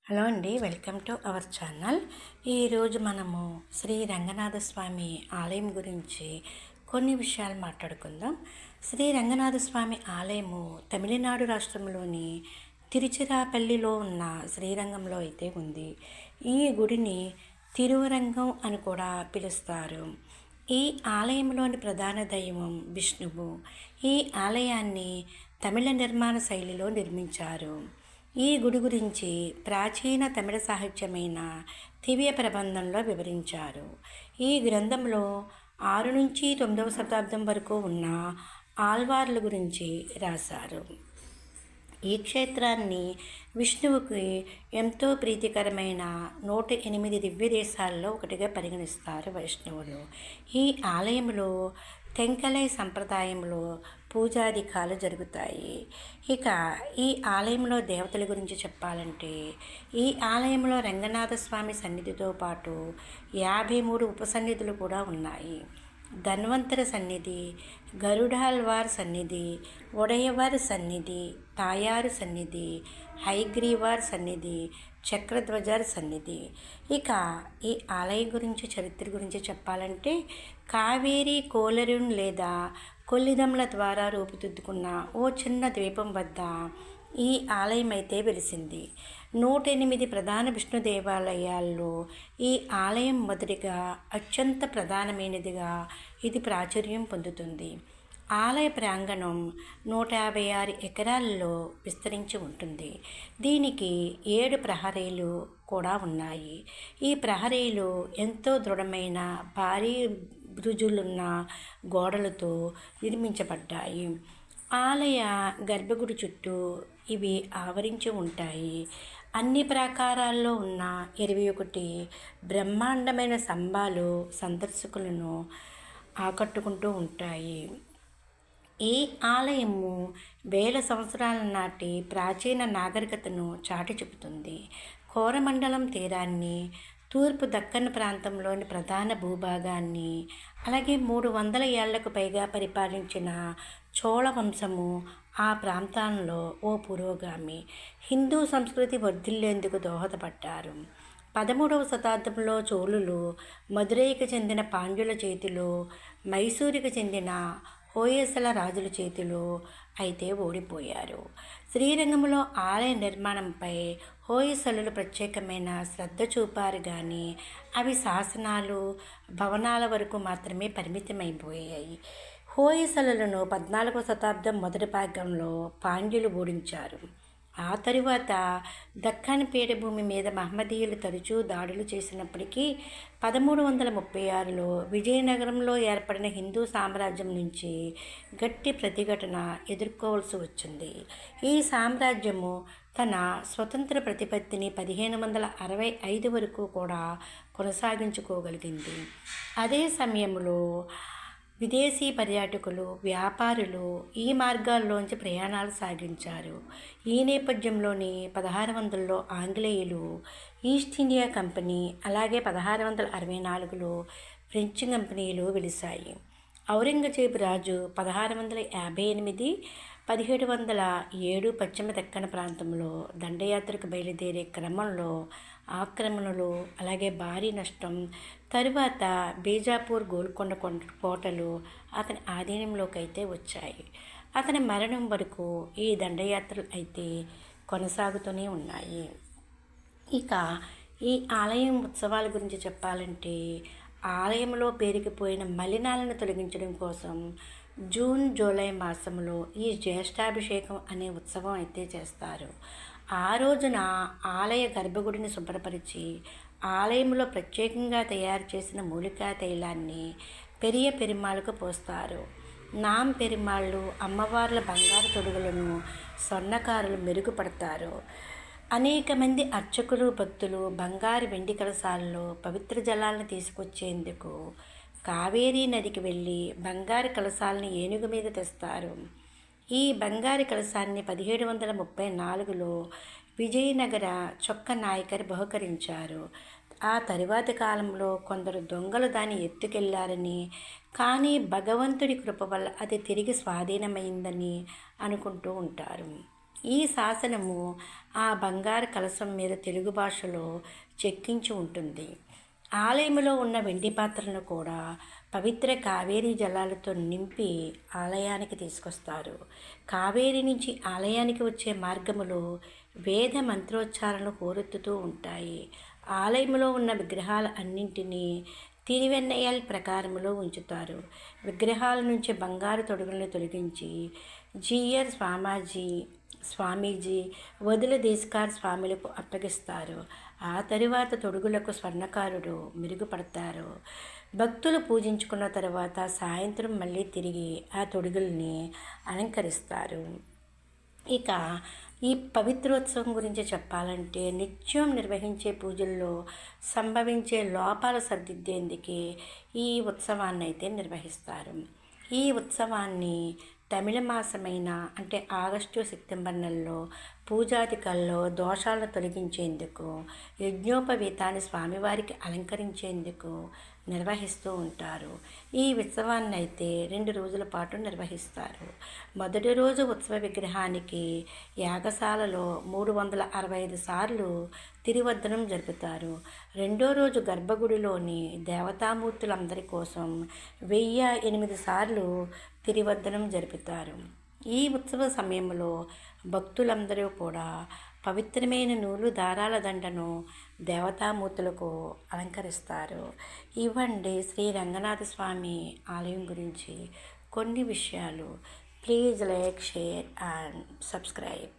Hello అండి, welcome to our channel. ఈరోజు మనము శ్రీ రంగనాథ స్వామి ఆలయం గురించి కొన్ని విషయాలు మాట్లాడుకుందాం. శ్రీ రంగనాథ స్వామి ఆలయము తమిళనాడు రాష్ట్రంలోని తిరుచిరాపల్లిలో ఉన్న శ్రీరంగంలో అయితే ఉంది. ఈ గుడిని తిరువరంగం అని కూడా పిలుస్తారు. ఈ ఆలయంలోని ప్రధాన దైవం విష్ణువు. ఈ ఆలయాన్ని తమిళ నిర్మాణ శైలిలో నిర్మించారు. ఈ గుడి గురించి ప్రాచీన తమిళ సాహిత్యమైన దివ్య ప్రబంధంలో వివరించారు. ఈ గ్రంథంలో 6 నుంచి 9వ శతాబ్దం వరకు ఉన్న ఆల్వార్ల గురించి రాశారు. ఈ క్షేత్రాన్ని విష్ణువుకి ఎంతో ప్రీతికరమైన 108 దివ్య దేశాల్లో ఒకటిగా పరిగణిస్తారు వైష్ణవులు. ఈ ఆలయంలో తెంకలై సంప్రదాయంలో పూజాధికాలు జరుగుతాయి. ఇక ఈ ఆలయంలో దేవతల గురించి చెప్పాలంటే, ఈ ఆలయంలో రంగనాథ స్వామి సన్నిధితో పాటు 53 ఉపసన్నిధులు కూడా ఉన్నాయి. ధన్వంతర సన్నిధి, గరుడాల్వార్ సన్నిధి, ఒడయవారి సన్నిధి, తాయారు సన్నిధి, హైగ్రీవార్ సన్నిధి, చక్రధ్వజార్ సన్నిధి. ఇక ఈ ఆలయం గురించి చరిత్ర గురించి చెప్పాలంటే, కావేరీ కోలరున్ లేదా కొల్లిదముల ద్వారా రూపుదిద్దుకున్న ఓ చిన్న ద్వీపం వద్ద ఈ ఆలయం అయితే వెలిసింది. 108 ప్రధాన విష్ణు దేవాలయాల్లో ఈ ఆలయం మొదటిగా అత్యంత ప్రధానమైనదిగా ఇది ప్రాచుర్యం పొందుతుంది. ఆలయ ప్రాంగణం 156 ఎకరాల్లో విస్తరించి ఉంటుంది. దీనికి 7 ప్రహరీలు కూడా ఉన్నాయి. ఈ ప్రహరీలు ఎంతో దృఢమైన భారీ బురుజులున్న గోడలతో నిర్మించబడ్డాయి. ఆలయ గర్భగుడి చుట్టూ ఇవి ఆవరించి ఉంటాయి. అన్ని ప్రాకారాల్లో ఉన్న 21 బ్రహ్మాండమైన స్తంభాలు సందర్శకులను ఆకట్టుకుంటూ ఉంటాయి. ఈ ఆలయము వేల సంవత్సరాల నాటి ప్రాచీన నాగరికతను చాటి చెబుతుంది. కోరమండలం తీరాన్ని, తూర్పు దక్కన్ ప్రాంతంలోని ప్రధాన భూభాగాన్ని, అలాగే 300 ఏళ్లకు పైగా పరిపాలించిన చోళ వంశము ఆ ప్రాంతాల్లో ఓ పురోగామి. హిందూ సంస్కృతి వర్ధిల్లేందుకు దోహదపడ్డారు. 13వ శతాబ్దంలో చోళులు మదురైకి చెందిన పాండ్యుల చేతిలో, మైసూరుకి చెందిన హోయసల రాజుల చేతిలో అయితే ఓడిపోయారు. శ్రీరంగంలో ఆలయ నిర్మాణంపై హోయసలులు ప్రత్యేకమైన శ్రద్ధ చూపారు, కానీ అవి శాసనాలు, భవనాల వరకు మాత్రమే పరిమితమైపోయాయి. హోయసలులను 14వ శతాబ్దం మొదటి భాగంలో పాండ్యులు ఓడించారు. ఆ తరువాత దక్కన్ పీఠభూమి మీద మహమ్మదీయులు తరచూ దాడులు చేసినప్పటికీ 1336లో విజయనగరంలో ఏర్పడిన హిందూ సామ్రాజ్యం నుంచి గట్టి ప్రతిఘటన ఎదుర్కోవాల్సి వచ్చింది. ఈ సామ్రాజ్యము తన స్వతంత్ర ప్రతిపత్తిని 1565 వరకు కూడా కొనసాగించుకోగలిగింది. అదే సమయంలో విదేశీ పర్యాటకులు, వ్యాపారులు ఈ మార్గాల్లోంచి ప్రయాణాలు సాగించారు. ఈ నేపథ్యంలోని 1600లో ఆంగ్లేయులు, ఈస్ట్ ఇండియా కంపెనీ, అలాగే 1664లో ఫ్రెంచ్ కంపెనీలు వెలిశాయి. ఔరంగజేబు రాజు 1658, 1707 పశ్చిమ దక్కన్ ప్రాంతంలో దండయాత్రకు బయలుదేరే క్రమంలో ఆక్రమణలు, అలాగే భారీ నష్టం, తరువాత బీజాపూర్, గోల్కొండ కోటలు అతని ఆధీనంలోకి అయితే వచ్చాయి. అతని మరణం వరకు ఈ దండయాత్రలు అయితే కొనసాగుతూనే ఉన్నాయి. ఇక ఈ ఆలయం ఉత్సవాల గురించి చెప్పాలంటే, ఆలయంలో పేరుకుపోయిన మలినాలను తొలగించడం కోసం జూన్, జూలై మాసంలో ఈ జ్యేష్ఠాభిషేకం అనే ఉత్సవం అయితే చేస్తారు. ఆ రోజున ఆలయ గర్భగుడిని శుభ్రపరిచి ఆలయంలో ప్రత్యేకంగా తయారు చేసిన మూలికా తైలాన్ని పెరియ పెరుమాళ్ళకు పోస్తారు. నాం పెరుమాళ్ళు అమ్మవార్ల బంగారు తొడుగులను స్వర్ణకారులు మెరుగుపడతారు. అనేక మంది అర్చకులు, భక్తులు బంగారు, వెండి కలశాల్లో పవిత్ర జలాలను తీసుకొచ్చేందుకు కావేరీ నదికి వెళ్ళి బంగారు కలశాలను ఏనుగు మీద తెస్తారు. ఈ బంగారు కలశాన్ని 1734లో విజయనగర చొక్క నాయకర్ బహుకరించారు. ఆ తరువాతి కాలంలో కొందరు దొంగలు దాన్ని ఎత్తుకెళ్లారని, కానీ భగవంతుడి కృప వల్ల అది తిరిగి స్వాధీనమైందని అనుకుంటూ ఉంటారు. ఈ శాసనము ఆ బంగారు కలశం మీద తెలుగు భాషలో చెక్కించి ఉంటుంది. ఆలయంలో ఉన్న వెండి పాత్రలను కూడా పవిత్ర కావేరీ జలాలతో నింపి ఆలయానికి తీసుకొస్తారు. కావేరీ నుంచి ఆలయానికి వచ్చే మార్గములో వేద మంత్రోచ్చారణలు హోరెత్తుతూ ఉంటాయి. ఆలయంలో ఉన్న విగ్రహాల అన్నింటినీ తిరువెన్నయ్యల్ ప్రకారములో ఉంచుతారు. విగ్రహాల నుంచి బంగారు తొడుగులను తొలగించి జిఆర్ స్వామీజీ వదుల దేశకార్ స్వాములకు అప్పగిస్తారు. ఆ తరువాత తొడుగులకు స్వర్ణకారుడు మెరుగుపడతారు. భక్తులు పూజించుకున్న తర్వాత సాయంత్రం మళ్ళీ తిరిగి ఆ తొడుగుల్ని అలంకరిస్తారు. ఇక ఈ పవిత్రోత్సవం గురించి చెప్పాలంటే నిత్యం నిర్వహించే పూజల్లో సంభవించే లోపాలు సరిదిద్దేందుకే ఈ ఉత్సవాన్ని అయితే నిర్వహిస్తారు. ఈ ఉత్సవాన్ని తమిళ మాసమైన అంటే ఆగస్టు సెప్టెంబర్ నెలలో పూజాదికల్లో దోషాలను తొలగించేందుకు యజ్ఞోపవీతాన్ని స్వామివారికి అలంకరించేందుకు నిర్వహిస్తూ ఉంటారు. ఈ ఉత్సవాన్ని అయితే 2 రోజుల పాటు నిర్వహిస్తారు. మొదటి రోజు ఉత్సవ విగ్రహానికి యాగశాలలో 365 సార్లు తిరువద్దనం జరుపుతారు. రెండో రోజు గర్భగుడిలోని దేవతామూర్తులందరి కోసం 1008 సార్లు తిరువద్దనం జరుపుతారు. ఈ ఉత్సవ సమయంలో భక్తులందరూ కూడా పవిత్రమైన నూలు దారాల దండను దేవతామూర్తులకు అలంకరిస్తారు. ఇవ్వండి శ్రీ రంగనాథ స్వామి ఆలయం గురించి కొన్ని విషయాలు. Please like, share and subscribe.